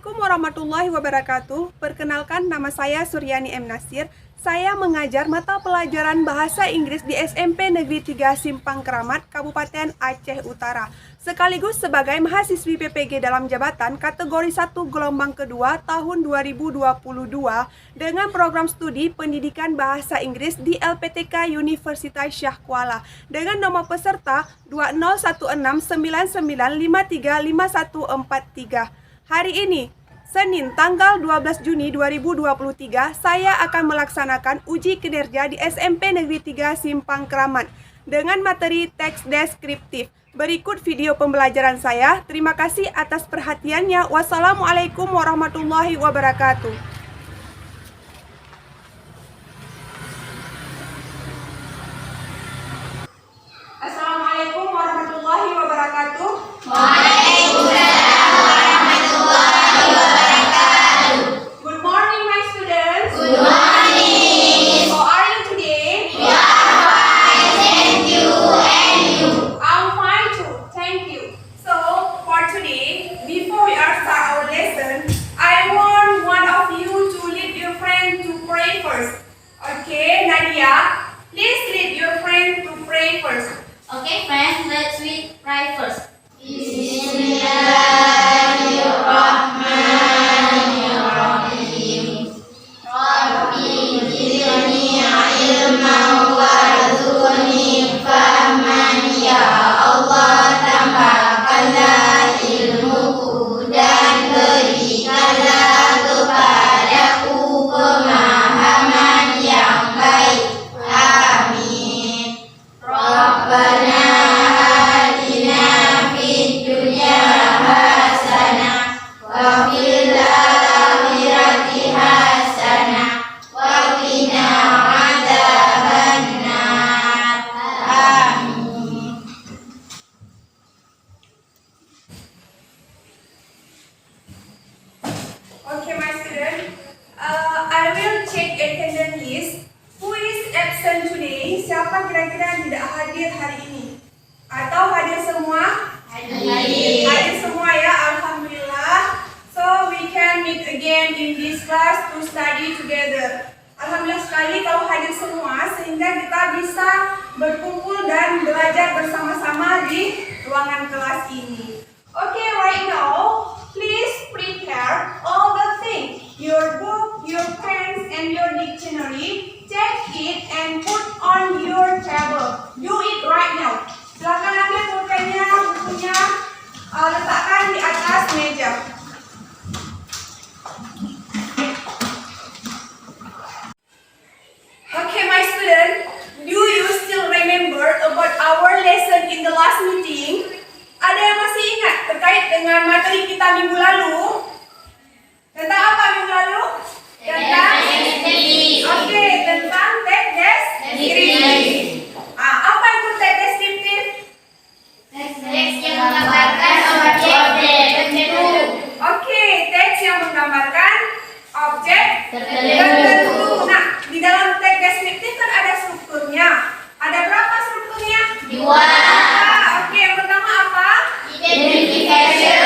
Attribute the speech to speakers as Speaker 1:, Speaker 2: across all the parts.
Speaker 1: Assalamualaikum warahmatullahi wabarakatuh. Perkenalkan, nama saya Suryani M. Nasir. Saya mengajar mata pelajaran Bahasa Inggris di SMP Negeri 3 Simpang Keramat, Kabupaten Aceh Utara. Sekaligus sebagai mahasiswi PPG dalam jabatan kategori 1 gelombang kedua tahun 2022 dengan program studi pendidikan Bahasa Inggris di LPTK Universitas Syah Kuala dengan nomor peserta 201699535143. Hari ini, Senin tanggal 12 Juni 2023, saya akan melaksanakan uji kinerja di SMP Negeri 3 Simpang Keramat dengan materi teks deskriptif. Berikut video pembelajaran saya. Terima kasih atas perhatiannya. Wassalamualaikum warahmatullahi wabarakatuh. Assalamualaikum warahmatullahi wabarakatuh. Okay, Nadia, please lead your friend to pray first.
Speaker 2: Okay, friends, let's pray first. Bismillahirrahmanirrahim. Rabbi zidni ilman warzuqni fahman, ya Allah, tambahkanlah ilmuku dan berikanlah kepadaku pemahaman yang baik. Amin. Rabbana atina fid dunya hasanah wa fil akhirati hasanah wa qina adzabannar. Amin.
Speaker 1: Okay, my student, I will check attendance list. Who is absent today? Siapa kira-kira yang tidak hadir hari ini? Atau hadir semua? Hadir semua ya, alhamdulillah. So we can meet again in this class to study together. Alhamdulillah sekali kalau hadir semua sehingga kita bisa berkumpul dan belajar bersama-sama di ruangan kelas ini. Okay, right now, please prepare all the things. Your book, your pens, and your dictionary. Take it and put on your table. Do it right now. Silakan ambil pulpennya, bukunya, letakkan di atas meja. Okay, my student, do you still remember about our lesson in the last meeting? Ada yang masih ingat terkait dengan materi kita minggu lalu? Tentang apa minggu lalu? Tentang Oke, tentang teks deskriptif. Apa itu teks deskriptif?
Speaker 2: Teks yang menggambarkan objek tertentu.
Speaker 1: Oke, teks yang menggambarkan objek
Speaker 2: Tertentu.
Speaker 1: tertentu. Nah, di dalam teks deskriptif kan ada strukturnya. Ada berapa strukturnya?
Speaker 2: 2.
Speaker 1: Oke, yang pertama apa?
Speaker 2: Identification.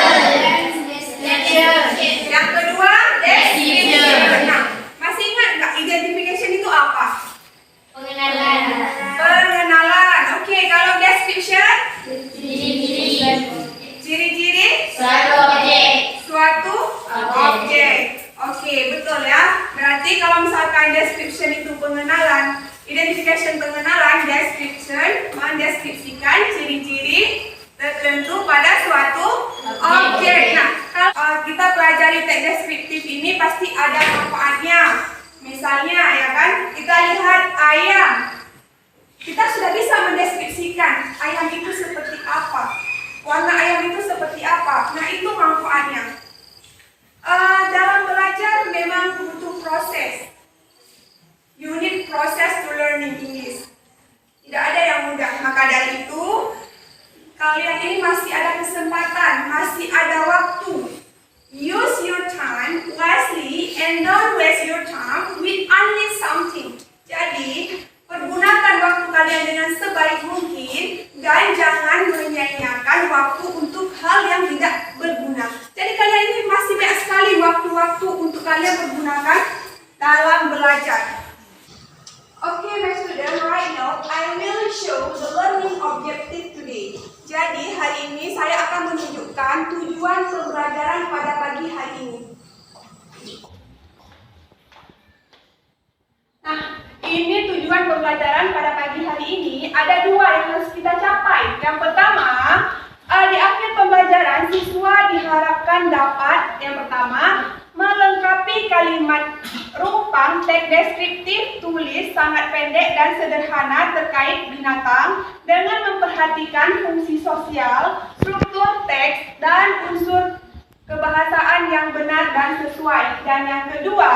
Speaker 1: Yang kedua, description. Nah, masih ingat nggak identification itu apa?
Speaker 2: Pengenalan.
Speaker 1: Pengenalan. Oke, kalau description,
Speaker 2: Ciri-ciri
Speaker 1: ciri-ciri
Speaker 2: suatu objek.
Speaker 1: suatu objek. Oke, betul ya. Berarti kalau misalkan description itu pengenalan, identification pengenalan, description mendeskripsikan ciri-ciri tertentu pada suatu objek. Nah, kalau kita pelajari teks deskriptif ini pasti ada manfaatnya. Misalnya ya kan, kita lihat ayam. Kita sudah bisa mendeskripsikan ayam itu seperti apa, warna ayam itu seperti apa. Nah, itu manfaatnya. Dalam belajar memang butuh proses. You need process to learning English. Tidak ada yang mudah. Maka dari itu, kalian ini masih ada kesempatan, masih ada waktu. Use your time wisely and don't waste your time with only something. Jadi, pergunakan waktu kalian dengan sebaik mungkin dan jangan menyia-nyiakan waktu untuk hal yang tidak berguna. Jadi kalian ini masih banyak sekali kalian pergunakan dalam belajar. Okay, my student, right now I will show the learning objective today. Jadi hari ini saya akan menunjukkan tujuan pembelajaran pada pagi hari ini. Nah, ini tujuan pembelajaran pada pagi hari ini. Ada dua yang harus kita capai. Yang pertama, di akhir pembelajaran siswa diharapkan dapat yang pertama melengkapi kalimat rumpang teks deskriptif tulis sangat pendek dan sederhana terkait binatang dengan memperhatikan fungsi sosial, struktur teks dan unsur kebahasaan yang benar dan sesuai. Dan yang kedua,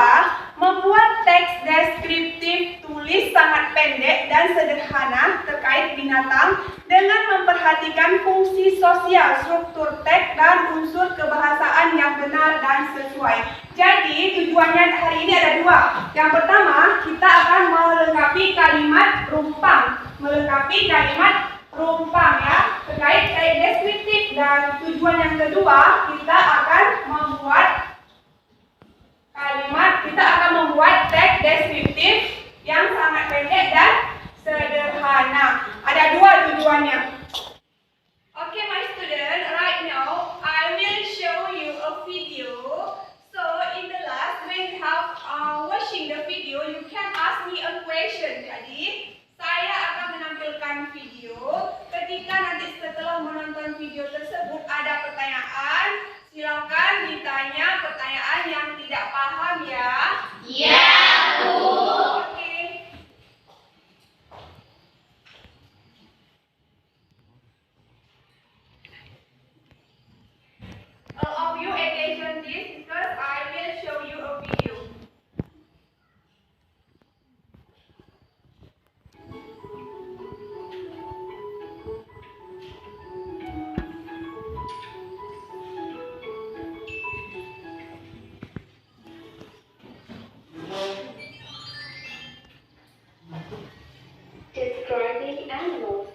Speaker 1: membuat teks deskriptif tulis sangat pendek dan sederhana terkait binatang dengan memperhatikan fungsi sosial, struktur teks dan unsur kebahasaan yang benar dan sesuai. Jadi tujuannya hari ini ada dua. Yang pertama, kita akan melengkapi kalimat rumpang. Melengkapi kalimat rumpang ya, terkait teks deskriptif. Dan tujuan yang kedua, kita akan membuat teks deskriptif yang sangat pendek dan sederhana. Ada dua tujuannya. Okay, my student, right now I will show you a video. So in the last, when you have watching the video, you can ask me a question. Jadi saya akan menampilkan video. Ketika nanti setelah menonton video tersebut ada pertanyaan, silakan ditanya pertanyaan yang tidak paham ya.
Speaker 2: Ya, Bu.
Speaker 1: Oke. All of you attention this because I will show you a video.
Speaker 3: Describing animals.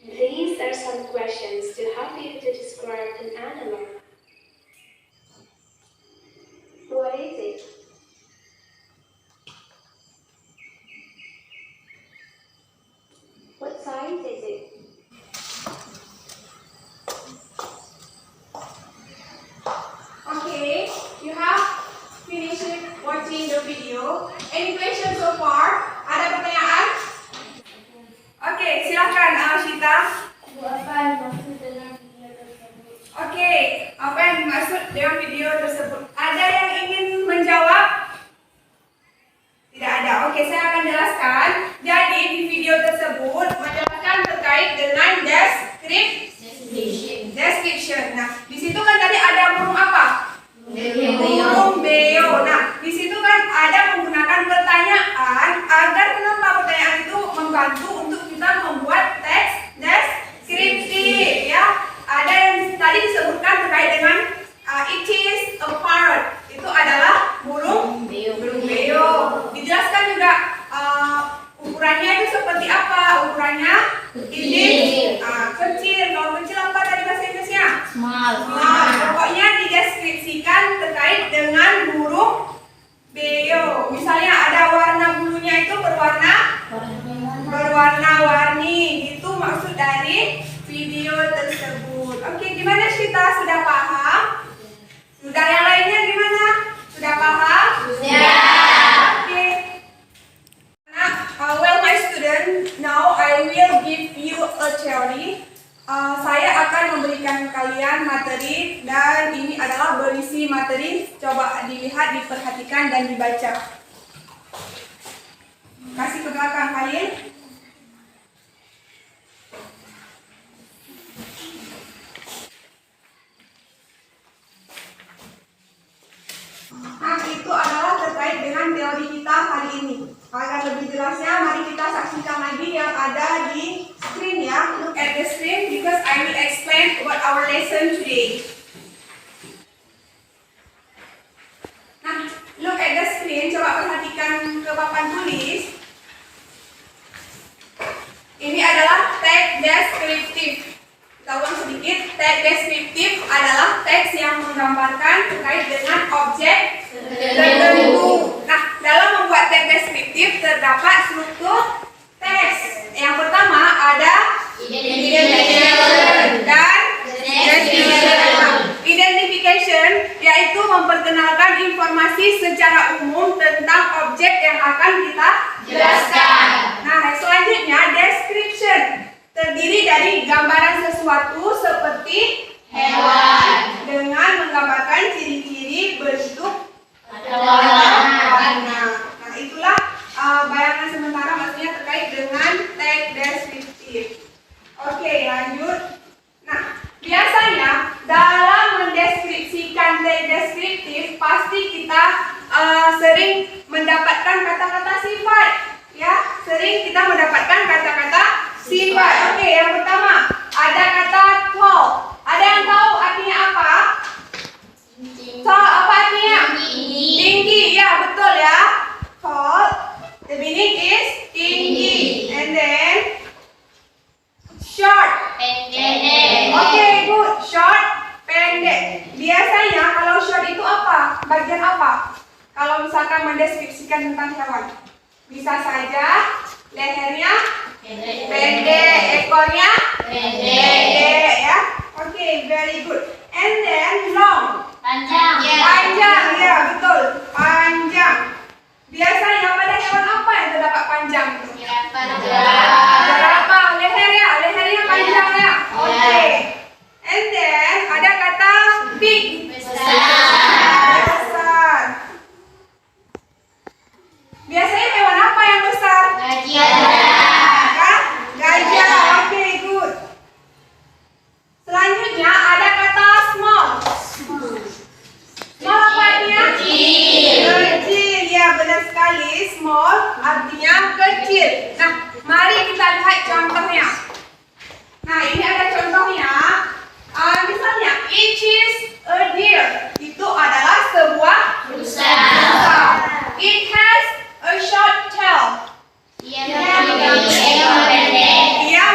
Speaker 3: These are some questions to help you to describe an animal. What is it? What size is it?
Speaker 1: Okay, you have finished watching the video. Any questions so far? Ada pertanyaan? Oke, silakan Shita.
Speaker 2: Apa yang maksud dengan video tersebut?
Speaker 1: Oke, apa yang dimaksud dengan video tersebut? Ada yang ingin menjawab? Tidak ada. Oke, saya akan jelaskan. Jadi di video tersebut menjelaskan terkait dengan description. Nah, di situ kan tadi ada burung apa? Burung beo. Nah, di situ kan ada menggunakan pertanyaan agar kenapa pertanyaan itu membantu untuk kita membuat teks deskriptif ya. Ada yang tadi disebutkan terkait dengan it is a parrot. Itu adalah burung beo. Dijelaskan juga ukurannya itu seperti apa? Ukurannya ini kecil. Kalau kecil apa tadi bahasa Inggrisnya?
Speaker 2: Small.
Speaker 1: Pokoknya dideskripsikan terkait dengan burung beo. Misalnya ada warna bulunya itu berwarna-warni. Itu maksud dari video tersebut. Oke, gimana Shita? Sudah paham? Sudah, yang lainnya gimana? Sudah paham? Oke. Well, my student, now I will give you a theory. Saya akan memberikan kalian materi dan ini adalah berisi materi. Coba dilihat, diperhatikan dan dibaca. Kasih ke belakang kalian. Nah, itu adalah terkait dengan teori kita hari ini. Agar lebih jelasnya, mari kita saksikan lagi yang ada di screen ya. Look at the screen because I will explain about our lesson today. Nah, look at at the screen, coba perhatikan ke papan tulis. Ini adalah tag deskriptif. Kita ulang sedikit. Tag deskriptif adalah teks yang menggambarkan terkait dengan objek tertentu. Nah, dalam membuat tag deskriptif terdapat struktur teks. Yang pertama ada identification dan description. Identification yaitu memperkenalkan informasi secara umum tentang objek yang akan kita jelaskan. Nah, selanjutnya description terdiri dari gambaran sesuatu seperti hewan dengan menggambarkan ciri-ciri, bentuk, atau warna. Nah, itulah bayangan sementara maksudnya terkait dengan tag deskriptif. Oke, lanjut. Nah, biasanya dalam mendeskripsikan tag deskriptif pasti kita sering mendapatkan kata-kata sifat, ya. Sering kita mendapatkan kata-kata sifat. Oke, yang pertama ada kata tall. Ada yang tahu artinya apa? Tall apa artinya? Tinggi. Ya, betul ya. Tall. The meaning is tinggi. And then short.
Speaker 2: Pendek.
Speaker 1: Oke, good. Short, pendek. Biasanya kalau short itu apa? Bagian apa? Kalau misalkan mendeskripsikan tentang hewan. Bisa saja lehernya pendek, ekornya pendek ya. Oke, very good. And then long.
Speaker 2: Panjang.
Speaker 1: Panjang, ya betul. Panjang. Biasanya pada hewan apa yang terdapat panjang itu? Berapa? Lehernya panjang ya. Oke. And then ada kata big. Besar. Biasanya hewan apa yang besar? Gajah. Oke, good. Selanjutnya ada kata small. Small apa artinya? Kecil. Ya, benar sekali. Small artinya kecil. Nah, mari kita lihat contohnya. Nah, ini ada contohnya. Misalnya, it is a deer. Itu adalah sebuah rusa. It has a short tail. Ia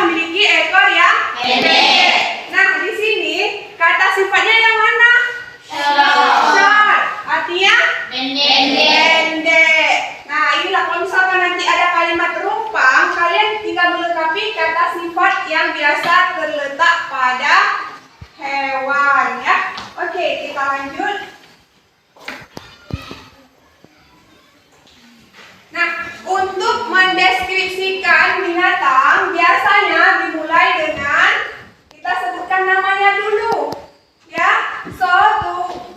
Speaker 1: memiliki ekor yang pendek. Nah, di sini kata sifatnya yang mana? Short. Artinya pendek. Nah, inilah kalau misalkan nanti ada kalimat terumpang, kalian tinggal melengkapi kata sifat yang biasa terletak pada hewan ya. Oke, kita lanjut. Nah, untuk mendeskripsikan binatang biasanya dimulai dengan kita sebutkan namanya dulu. Ya. So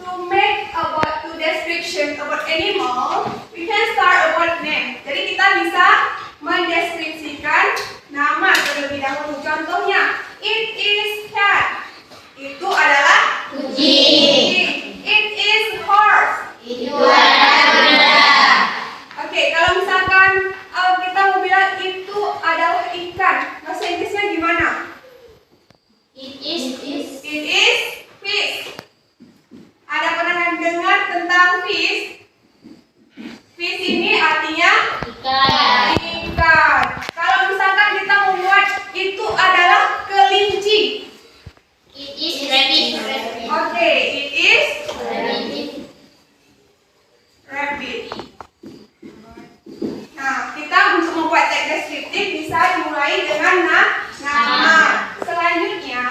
Speaker 1: to make about to description about animal, we can start about name. Jadi kita bisa mendeskripsikan nama terlebih dahulu. Contohnya, it is cat. Itu adalah kucing. It is horse.
Speaker 2: Itu adalah
Speaker 1: Oke, kalau misalkan kita mau bilang itu adalah ikan, bahasa Inggrisnya gimana?
Speaker 2: It is
Speaker 1: fish. Ada pernah dengar tentang fish? Fish ini artinya ikan. Kalau misalkan kita membuat itu adalah kelinci.
Speaker 2: It is rabbit.
Speaker 1: Oke, it is rabbit. Nah, kita untuk membuat tag deskriptif bisa dimulai dengan nama. Selanjutnya,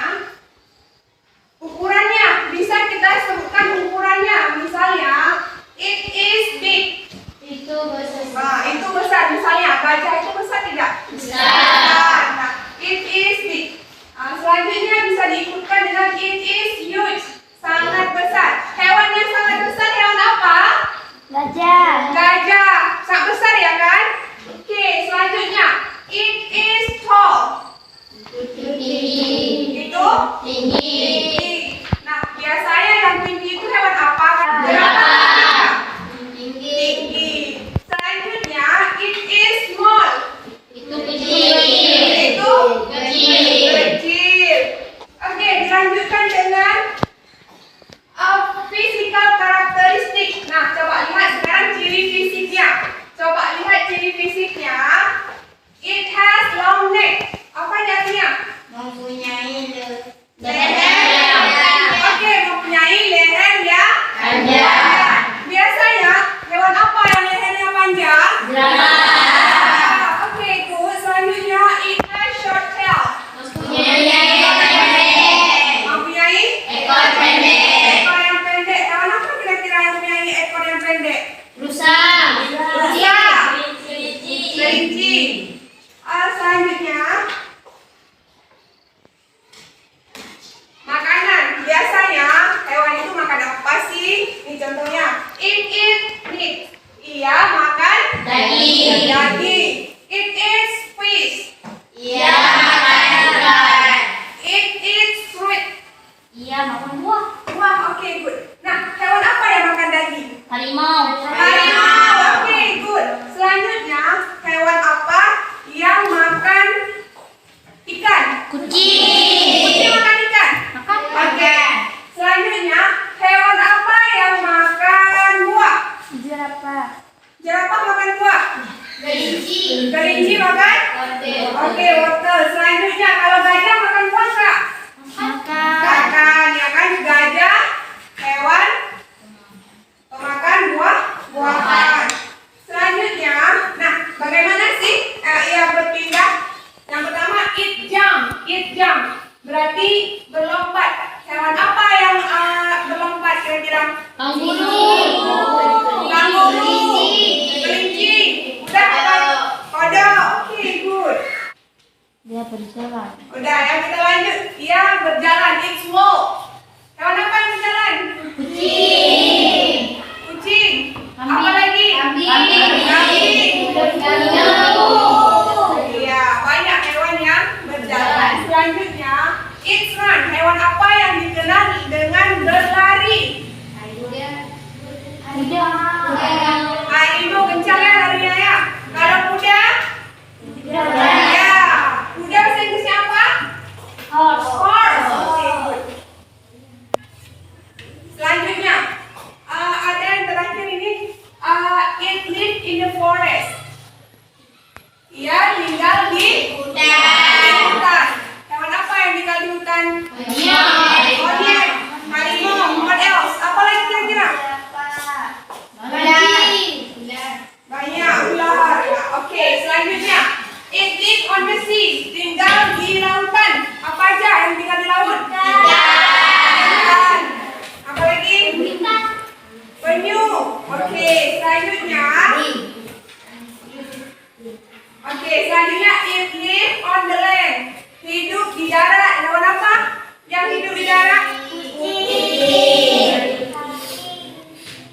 Speaker 1: ukurannya bisa kita sebutkan ukurannya. Misalnya, it is big.
Speaker 2: Itu besar.
Speaker 1: Nah, itu besar. Misalnya, gajah itu besar tidak?
Speaker 2: Besar.
Speaker 1: Nah, it is big. Selanjutnya bisa diikutkan dengan it is huge. Sangat besar. Hewan yang sangat besar hewan apa? Gajah. Sangat besar ya kan? Oke, selanjutnya, it is tall.
Speaker 2: Itu tinggi.
Speaker 1: Itu
Speaker 2: Tinggi.
Speaker 1: tinggi. Nah, biasanya yang tinggi itu hewan apa? Berapa? Tinggi. Selanjutnya, it is small.
Speaker 3: Itu kecil.
Speaker 1: Itu
Speaker 3: Kecil.
Speaker 1: kecil. Oke, dilanjutkan dengan physical karakteristik. Nah, coba lihat sekarang Berarti berlompat. Hewan apa yang berlompat kira-kira?
Speaker 2: Kanguru.
Speaker 1: Kanguru. Kelinci. Udah apa? Kodok. Oke, good.
Speaker 2: Dia berjalan.
Speaker 1: Udah, yang kita lanjut. Dia berjalan. It's walk. Hewan apa yang berjalan?
Speaker 2: Kucing.
Speaker 1: Kucing.
Speaker 2: Kambing.
Speaker 1: Apa lagi?
Speaker 2: Kambing.
Speaker 1: Iya, banyak hewan yang berjalan. Selanjutnya, it's run. Hewan apa yang dikenal dengan berlari? Harimau kencang ya larinya ya. Kalau kuda? Ya. Kuda bahasa Inggrisnya apa? Horse. Oke, good. Selanjutnya, ada yang terakhir ini. It live in the forest. Ia tinggal di hutan. Hewan apa yang tinggal di hutan? Monyet. Harimau. What else? Apa lagi kira-kira? Banyak ular. Ya, oke, selanjutnya. It live on the sea. Tinggal di lautan. Apa aja yang tinggal di laut? Ikan. Apa lagi? Penyu. Oke, selanjutnya. It live on the land. Hidup di darat. Hewan apa yang hidup di darat?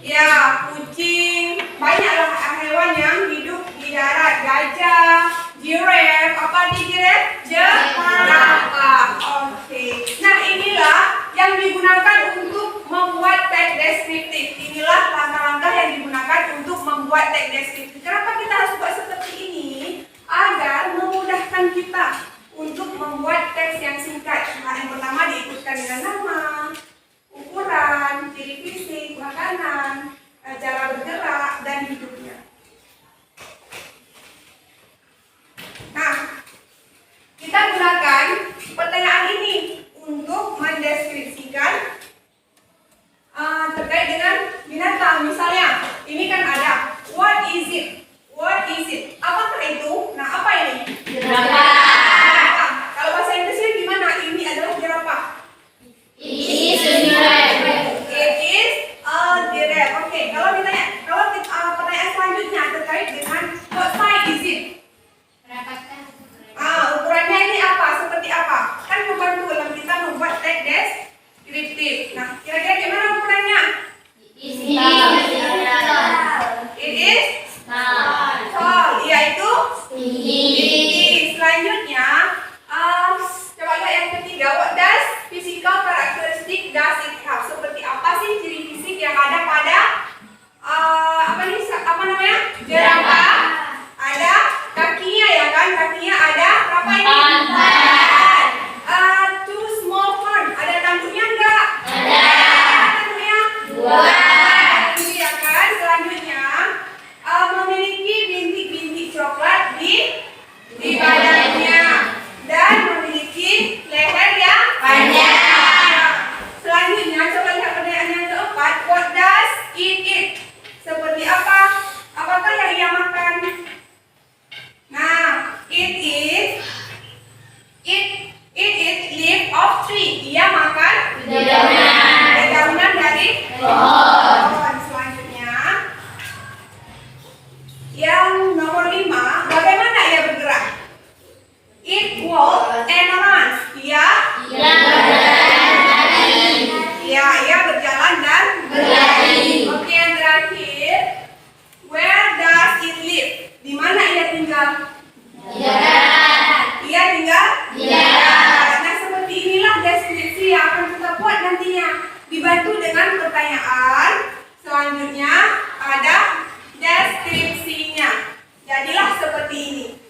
Speaker 1: Ya, kucing. Banyaklah hewan yang hidup di darat. Gajah, giraffe. Apa di giraffe? Jerapah. Oke. Nah, inilah yang digunakan untuk membuat teks deskriptif. Inilah langkah-langkah yang digunakan untuk membuat teks deskriptif. Kenapa kita harus buat seperti ini? Agar memudahkan kita untuk membuat teks yang singkat. Nah, yang pertama diikutkan dengan nama, ukuran, ciri fisik, makanan, cara bergerak, dan hidupnya. Nah, kita gunakan pertanyaan ini untuk mendeskripsikan terkait dengan binatang. Misalnya, ini kan ada what is it? What is it? Apakah itu? Nah, apa ini? Jerapah. Kalau bahasa Inggrisnya gimana? Ini adalah jerapah. It is a giraffe. Oke, kalau ditanya, pertanyaan selanjutnya terkait dengan what size is it? Ukurannya ini apa? Seperti apa? Kan membantu dalam kita membuat teks deskriptif. Nah, kira-kira gimana ukurannya? It is tall, yaitu tinggi. Selanjutnya, coba lihat yang ketiga. What does physical characteristic does it have? Seperti apa sih ciri fisik yang ada pada apa namanya? Jerapah? Ada kakinya ya kan? Kakinya ada berapa ini? 4. Two small horn. Ada tanduknya enggak? Ada. Tanduknya? 2. Iya kan? Selanjutnya, memiliki bintik-bintik coklat di badannya dan memiliki leher yang panjang. Selanjutnya, coba lihat pertanyaan yang keempat. What does it eat? Seperti apa? Apakah yang ia makan? Nah, it leaf of tree. Ia makan dedaunan dari pohon. Selanjutnya, yang nomor 5, bagaimana ia bergerak? It walks and runs. Ia berjalan dan berlari. Oke, yang terakhir, where does it live? Di mana ia tinggal? Ia tinggal di darat. Nah, seperti inilah deskripsi yang akan kita buat nantinya, dibantu dengan pertanyaan. Selanjutnya ada deskripsinya. Jadilah seperti ini.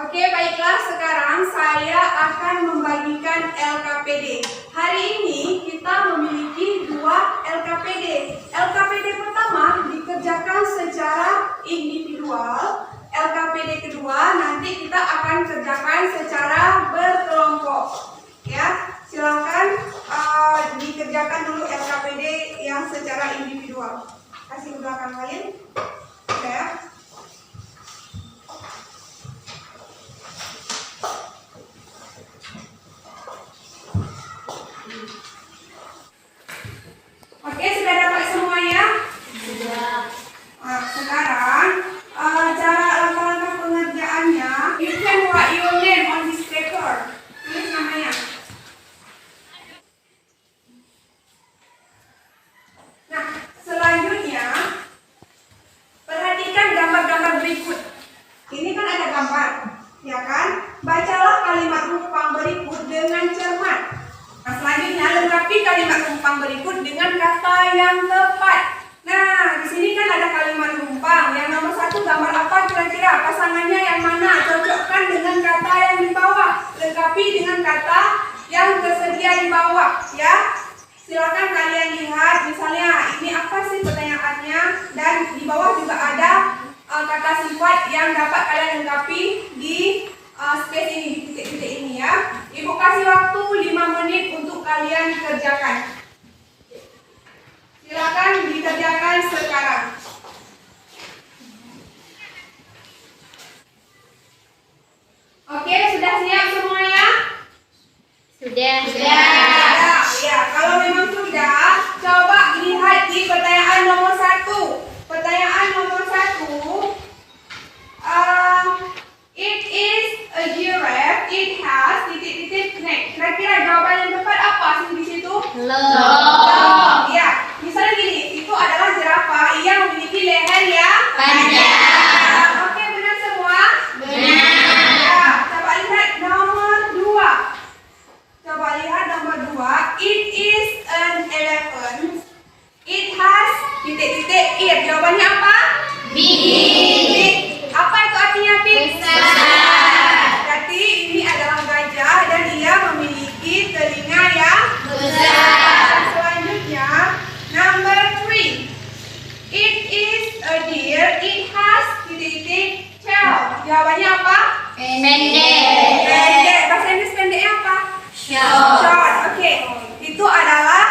Speaker 1: Oke, baiklah, sekarang saya akan membagikan LKPD. Hari ini kita memiliki 2 LKPD. LKPD pertama dikerjakan secara individual. LKPD kedua nanti kita akan kerjakan secara berkelompok. Ya, silakan dikerjakan dulu LKPD yang secara individual. Kasih ke belakang lain. Ya. rumpang berikut dengan kata yang tepat. Nah, di sini kan ada kalimat rumpang. Yang nomor 1 gambar apa kira-kira? Pasangannya yang mana? Cocokkan dengan kata yang di bawah. Lengkapi dengan kata yang tersedia di bawah, ya. Silakan kalian lihat, misalnya ini apa sih pertanyaannya, dan di bawah juga ada kata sifat yang dapat kalian lengkapi di space ini, di titik-titik ini ya. Ibu kasih waktu 5 menit untuk kalian kerjakan. Silakan dikerjakan sekarang. Oke, sudah siap semuanya?
Speaker 2: Sudah.
Speaker 1: Ya, kalau memang sudah, coba lihat di pertanyaan nomor 1. Pertanyaan nomor 1. It is a giraffe. It has titik-titik neck. Kira-kira jawaban yang tepat apa sih di situ?
Speaker 2: Long.
Speaker 1: Ya, misalnya gini, itu adalah jerapah yang memiliki leher yang
Speaker 2: Panjang.
Speaker 1: Oke, benar semua?
Speaker 2: Benar.
Speaker 1: Ya, coba lihat nomor 2. Coba lihat nomor 2. It is an elephant. It has titik-titik ear. Jawabannya apa? Big. Apa itu artinya big?
Speaker 2: Besar.
Speaker 1: Berarti ini adalah gajah dan ia memiliki telinga yang
Speaker 2: Besar.
Speaker 1: Selanjutnya, number 3. It is a deer. It has titik-titik tail. Jawabannya apa?
Speaker 2: Pendek.
Speaker 1: Pendek. Bahasa Inggris pendeknya apa? Short. Oke. Itu adalah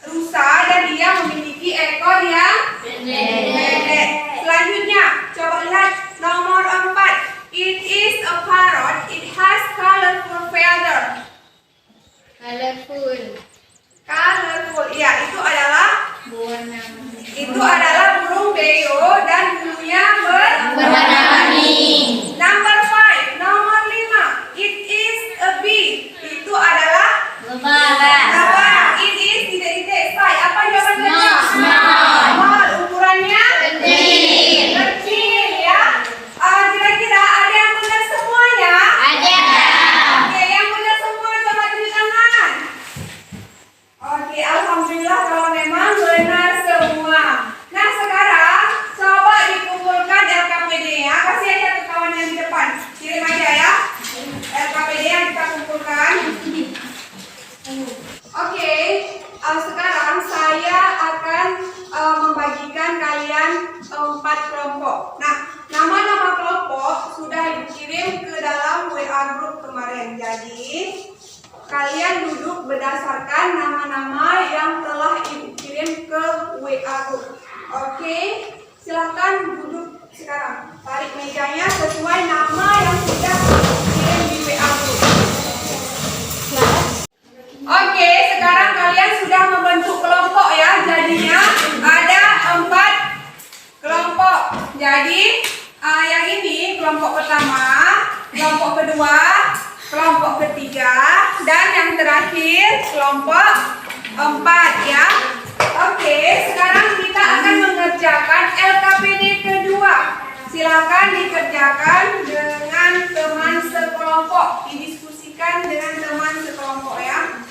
Speaker 1: rusa dan dia memiliki ekor yang pendek. Selanjutnya, coba lihat nomor 4. It is a parrot. It has colorful feather. Colorful. Ya, itu adalah burung beo dan bulunya
Speaker 2: Berwarna-warni.
Speaker 1: Number 5. Nomor 5. It is a bee. Itu adalah apa? It is titik-titik size. Apa jawabannya? Small. Ukurannya kecil ya. Kira-kira ada yang benar semuanya? Oke, yang benar semua coba tunjuk tangan. Oke, alhamdulillah kalau memang benar semua. Nah, sekarang coba dikumpulkan LKPD-nya. Kasih aja ke kawan yang di depan. Kirim aja ya. LKPD yang kita kumpulkan. Oke, sekarang saya akan membagikan kalian 4 kelompok. Nah, nama-nama kelompok sudah dikirim ke dalam WA group kemarin. Jadi, kalian duduk berdasarkan nama-nama yang telah ibu kirim ke WA group. Oke, silahkan duduk sekarang. Tarik mejanya sesuai nama yang sudah dikirim di WA group. Oke, sekarang kalian sudah membentuk kelompok ya. Jadinya ada 4 kelompok. Jadi yang ini kelompok pertama, kelompok kedua, kelompok ketiga, dan yang terakhir kelompok 4 ya. Oke, sekarang kita akan mengerjakan LKPD kedua. Silakan dikerjakan dengan teman sekelompok, didiskusikan dengan teman sekelompok ya.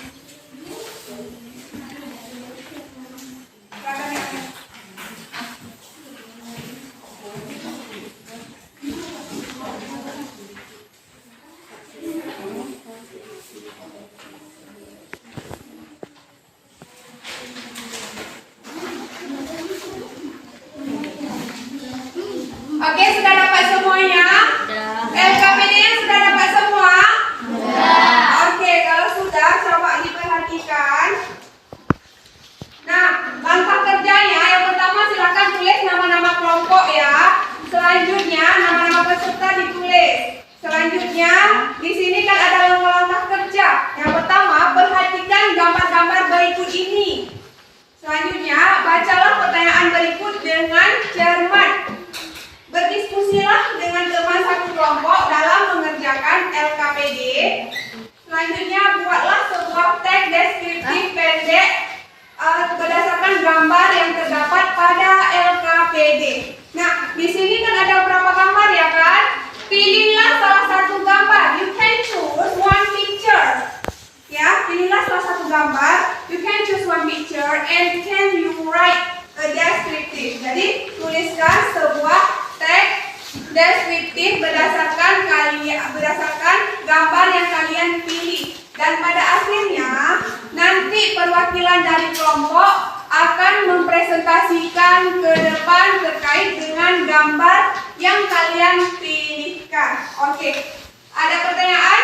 Speaker 1: Oke, sudah dapat semuanya? LKPD-nya sudah dapat semua? Oke, kalau sudah coba diperhatikan. Nah, langkah kerjanya yang pertama silakan tulis nama-nama kelompok ya. Selanjutnya nama-nama peserta ditulis. Selanjutnya di sini kan ada langkah-langkah kerja. Yang pertama, perhatikan gambar-gambar berikut ini. Selanjutnya, bacalah pertanyaan berikut dengan cermat. Berdiskusilah dengan teman satu kelompok dalam mengerjakan LKPD. Selanjutnya, buatlah sebuah teks deskriptif pendek berdasarkan gambar yang terdapat pada LKPD. Nah, di sini kan ada beberapa gambar ya kan? Pilihlah salah satu gambar. You can choose one picture. Ya, pilihlah salah satu gambar. kalian pilih. Dan pada akhirnya nanti perwakilan dari kelompok akan mempresentasikan ke depan terkait dengan gambar yang kalian pilihkan. Oke, ada pertanyaan?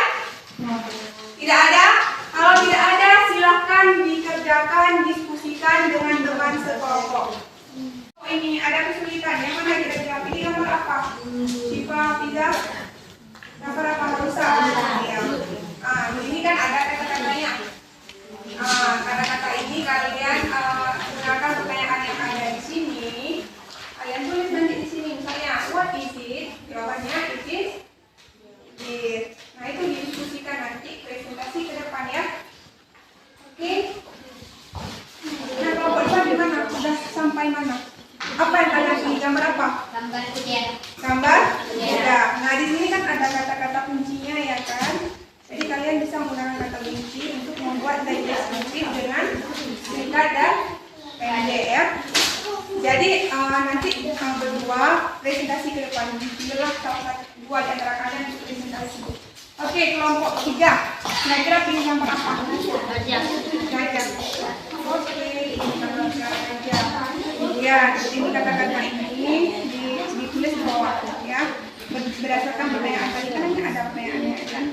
Speaker 1: Tidak ada? Kalau tidak ada, silahkan dikerjakan, diskusikan dengan teman sekelompok. Ini ada kesulitan, yang mana kira-kira pilih gambar apa? Syifa, Fiza? Gambar apa? Rusa? Ya. Di sini kan ada kata-katanya. Kata-kata ini kalian gunakan pertanyaan yang ada di sini. Kalian tulis nanti di sini, misalnya what is it? Jawabannya it is it. Nah itu didiskusikan nanti presentasi ke depan ya. Oke. Nah kelompok dua gimana? Sudah sampai mana? Apa yang kalian pilih? Gambar apa?
Speaker 2: Gambar kuda.
Speaker 1: Gambar kuda. Nah di sini kan ada kata-kata kuncinya ya kan. Jadi kalian bisa menggunakan kata kunci untuk membuat deskriptif dengan singkat dan pendek. Jadi nanti berdua presentasi ke depan. Pilihlah salah satu dua di antara kalian untuk presentasi. Oke, kelompok 3. Kira-kira pilih gambar apa? Gajah. Oke, gambar gajah. Ya, ini kata-kata ini ditulis di bawah ya. Berdasarkan pertanyaan tadi kan ada pertanyaannya kan.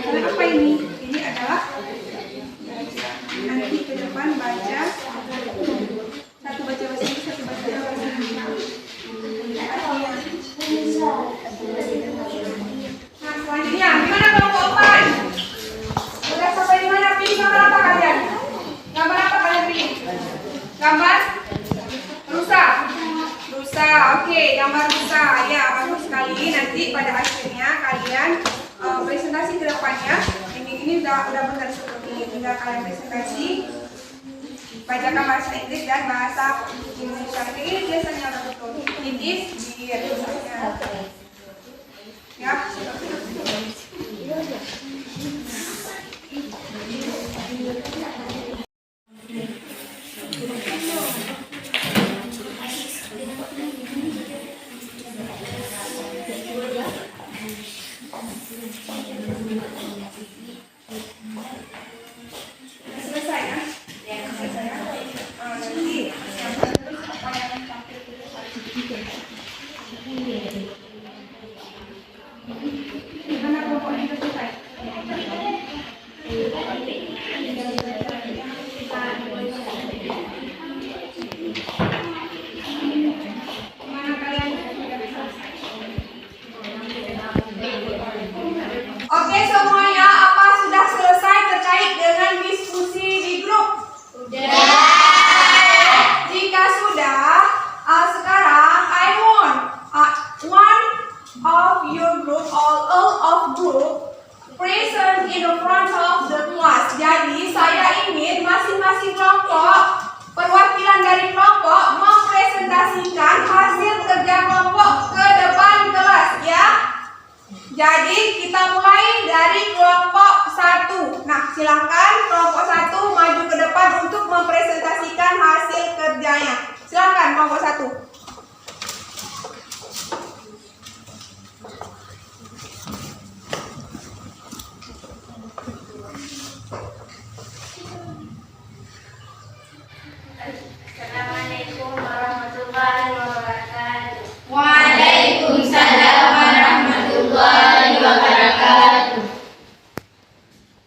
Speaker 1: Apa ini? Ini adalah nanti ke depan baca satu baca bahasa Inggris, satu baca bahasa Indonesia. Nah selanjutnya gimana kelompok 4? Sudah sampai di mana? Pilih gambar apa kalian? Gambar apa kalian pilih? Gambar rusa. Rusa, oke, gambar rusa. Ya bagus sekali. Nanti pada akhirnya kalian presentasi ke depannya. Ini udah benar seperti ini. Tinggal kalian presentasi. Bacakan bahasa Inggris dan bahasa Indonesia. Ini biasanya udah betul. It is dear. Ya, seperti itu. Selesai ya? Selesai ya? Nanti apa yang sampai gimana kelompok ini selesai? Gimana kalian sudah selesai? Oke semuanya, apa sudah selesai terkait dengan diskusi di grup? Jika sudah, sekarang I want one of your group or all of group present in the front of the class. Jadi saya ingin masing-masing kelompok, perwakilan dari kelompok mempresentasikan hasil kerja kelompok ke depan kelas ya. Jadi kita mulai dari kelompok 1. Nah silakan kelompok 1 maju ke depan untuk mempresentasikan hasil kerjanya. Silakan kelompok 1.
Speaker 2: Assalamualaikum warahmatullahi wabarakatuh.
Speaker 4: Waalaikumsalam warahmatullahi wabarakatuh.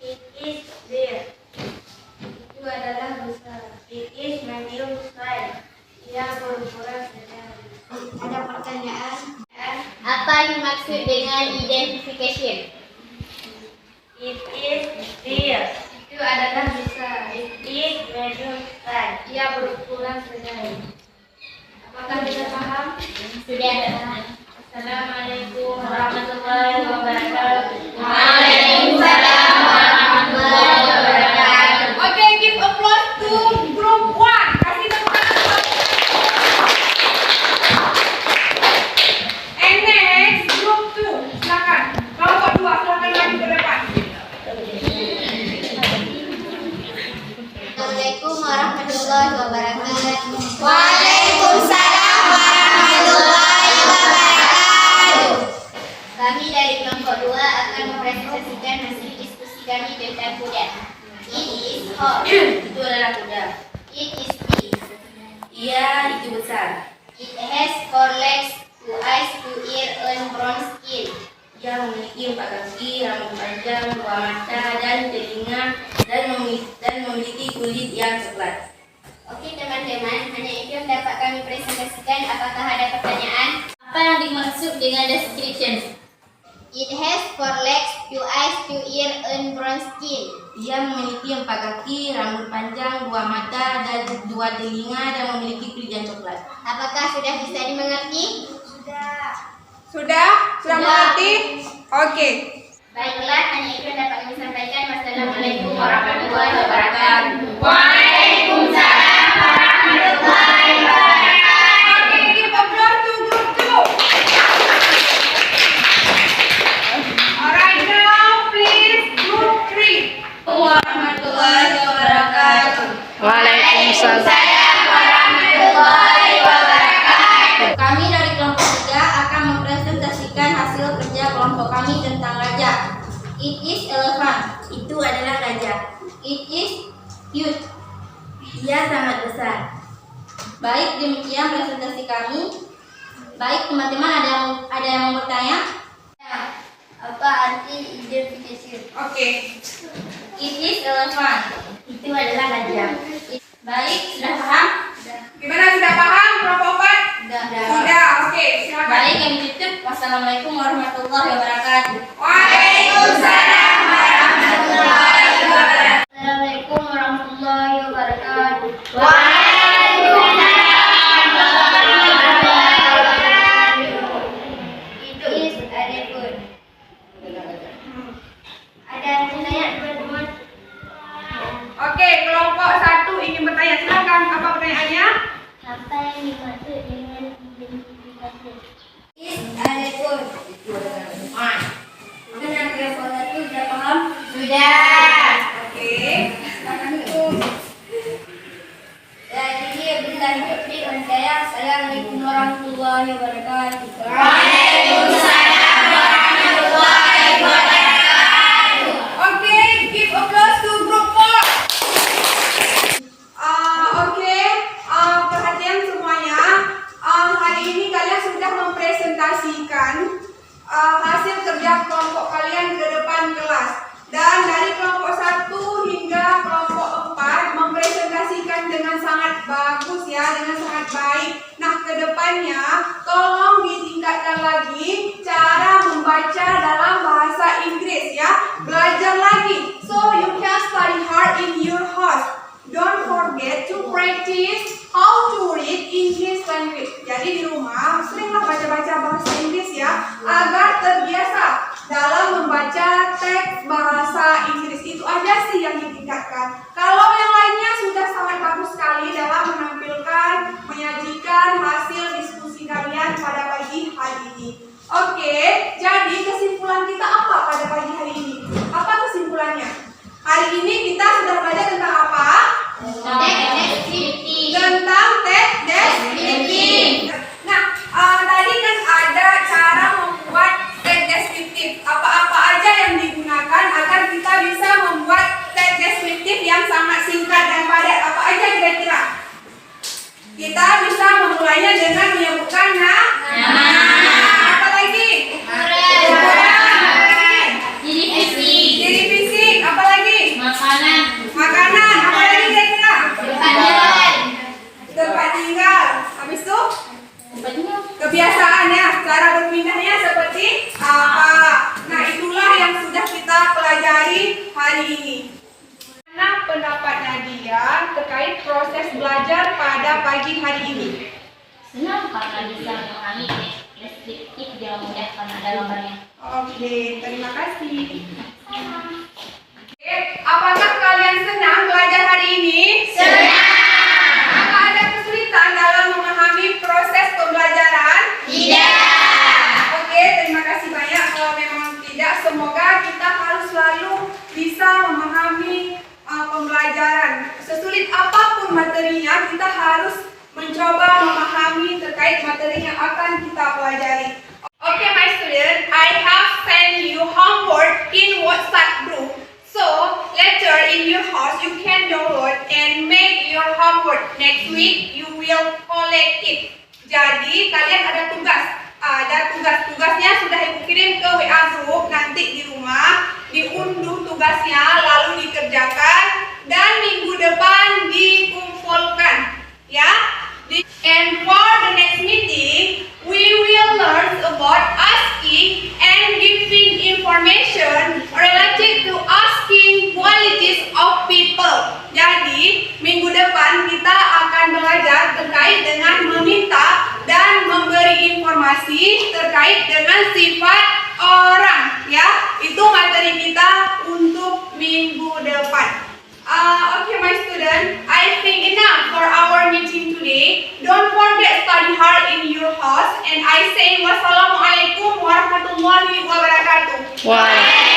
Speaker 2: It is there. Itu adalah besar. It is medium size. Ia berukuran sedang. Ada pertanyaan?
Speaker 4: Apa yang dimaksud dengan identification?
Speaker 2: It is there. Itu adalah besar. It is medium size. Ia berukuran sedang. Apakah sudah paham?
Speaker 4: Sudah.
Speaker 2: Assalamualaikum warahmatullahi wabarakatuh.
Speaker 4: Waalaikumsalam warahmatullahi wabarakatuh.
Speaker 1: Oke, give applause to group 1. Kasih tepuk tangan. And next, group 2. Silakan. Kelompok 2 silakan maju ke depan.
Speaker 4: Assalamualaikum warahmatullahi wabarakatuh.
Speaker 2: Waalaikumsalam
Speaker 4: warahmatullahi wabarakatuh. Kami dari kelompok 2 kami tentang kuda. It is horse.
Speaker 2: Itu adalah kuda.
Speaker 4: It is big.
Speaker 2: Ia itu besar.
Speaker 4: It has 4 legs, 2 eyes, 2 ears, and brown skin.
Speaker 2: Ia memiliki 4 kaki, rambut panjang, 2 mata dan telinga, dan memiliki kulit yang coklat.
Speaker 4: Oke teman-teman, hanya itu yang dapat kami presentasikan. Apakah ada pertanyaan?
Speaker 5: Apa yang dimaksud dengan description?
Speaker 4: It has 4 legs, 2 eyes, 2 ears, and brown skin.
Speaker 2: Ia memiliki 4 kaki, rambut panjang, 2 mata dan 2 telinga, dan memiliki kulit yang coklat.
Speaker 4: Apakah sudah bisa dimengerti?
Speaker 1: Sudah mengerti? Oke.
Speaker 4: Baiklah, hanya itu yang dapat kami sampaikan. Wassalamualaikum warahmatullahi wabarakatuh.
Speaker 1: Waalaikumsalam warahmatullahi wabarakatuh. Oke, give applause to group 2. Alright, now please group 3.
Speaker 2: Warahmatullahi wabarakatuh.
Speaker 6: Waalaikumsalam
Speaker 4: warahmatullahi wabarakatuh.
Speaker 5: Kami dari kelompok 3 akan mempresentasikan hasil kerja kelompok kami tentang raja. It is elephant.
Speaker 2: Itu adalah gajah.
Speaker 5: It is huge.
Speaker 2: Ia sangat besar.
Speaker 5: Baik, demikian presentasi kami. Baik teman-teman, ada yang mau bertanya?
Speaker 4: Apa arti identification?
Speaker 1: Oke.
Speaker 5: It is elephant.
Speaker 2: Itu adalah gajah.
Speaker 5: Baik, sudah paham?
Speaker 1: Gimana, sudah paham kelompok 4? Sudah, oke. Silakan.
Speaker 5: Baik, kami tutup. Wassalamualaikum warahmatullahi wabarakatuh.
Speaker 1: Waalaikumsalam warahmatullahi wabarakatuh.
Speaker 4: Assalamualaikum warahmatullahi wabarakatuh. Itu is elephant. Ada yang tanya teman-teman?
Speaker 1: Oke, kelompok 1 ingin bertanya. Silakan, apa pertanyaannya?
Speaker 4: Apa yang dimaksud dengan identifikasi? Is elephant.
Speaker 2: Dengan kelompok 1 sudah paham?
Speaker 4: Sudah.
Speaker 1: Oke.
Speaker 4: Jadi billahi taufiq wal hidayah. Assalamualaikum warahmatullahi wabarakatuh.
Speaker 1: Oke, give applause to group 4. Oke, perhatian semuanya. Hari ini kalian sudah mempresentasikan hasil kerja kelompok kalian ke depan kelas. Dan dari kelompok 1 hingga kelompok 4 mempresentasikan dengan sangat bagus ya, dengan sangat baik. Nah, ke depannya tolong ditingkatkan lagi cara membaca dalam bahasa Inggris ya. Belajar lagi. So you can study hard in your house. Don't forget to practice how to read English language. Jadi di rumah seringlah baca-baca bahasa Inggris ya, agar terbiasa dalam membaca teks bahasa Inggris. Itu aja sih yang ditingkatkan. Kalau yang lainnya sudah sangat bagus sekali dalam menampilkan, menyajikan hasil diskusi kalian pada pagi hari ini. Oke, jadi kesimpulan kita apa pada pagi hari ini? Apa kesimpulannya? Hari ini kita sudah belajar tentang apa? Tentang teks deskriptif. Nah, tadi kan ada cara membuat teks deskriptif. Apa-apa aja yang digunakan agar kita bisa membuat teks deskriptif yang sangat singkat dan padat. Apa aja kira-kira? Kita bisa memulainya dengan menyebutkan nama. Apa lagi? Ciri fisik. Apa lagi? Makanan. Apa lagi kira-kira? Tempat tinggal. Habis itu? Kebiasaan ya. Cara berpindahnya seperti apa? Nah, itulah yang sudah kita pelajari hari ini. Mana pendapat Nadia terkait proses belajar pada pagi hari ini?
Speaker 5: Senang karena bisa memahami deskriptif yang mudah karena ada gambarnya.
Speaker 1: Oke, terima kasih. Oke, apakah kalian senang belajar hari ini? Apa ada kesulitan dalam memahami proses pembelajaran? Oke, terima kasih banyak. Kalau memang tidak, semoga kita harus selalu bisa memahami pembelajaran. Sesulit apapun materinya, kita harus mencoba memahami terkait materi yang akan kita pelajari. Okay, my student, I have sent you homework in WhatsApp group. So, in your house, you can download and make your homework. Next week, you will collect it. Jadi, kalian ada tugas. Tugasnya sudah Ibu kirim ke WA group. Nanti di rumah, diunduh tugasnya, lalu dikerjakan. Dan minggu depan dikumpulkan. Ya. And for the next meeting, we will learn about asking and giving information related to asking qualities of people. Jadi, minggu depan kita akan belajar terkait dengan meminta dan memberi informasi terkait dengan sifat orang. Ya, itu materi kita untuk minggu depan. Okay, my student, I think enough for our meeting today. Don't forget study hard in your house. And I say wassalamualaikum warahmatullahi wabarakatuh.
Speaker 6: Waalaikumsalam.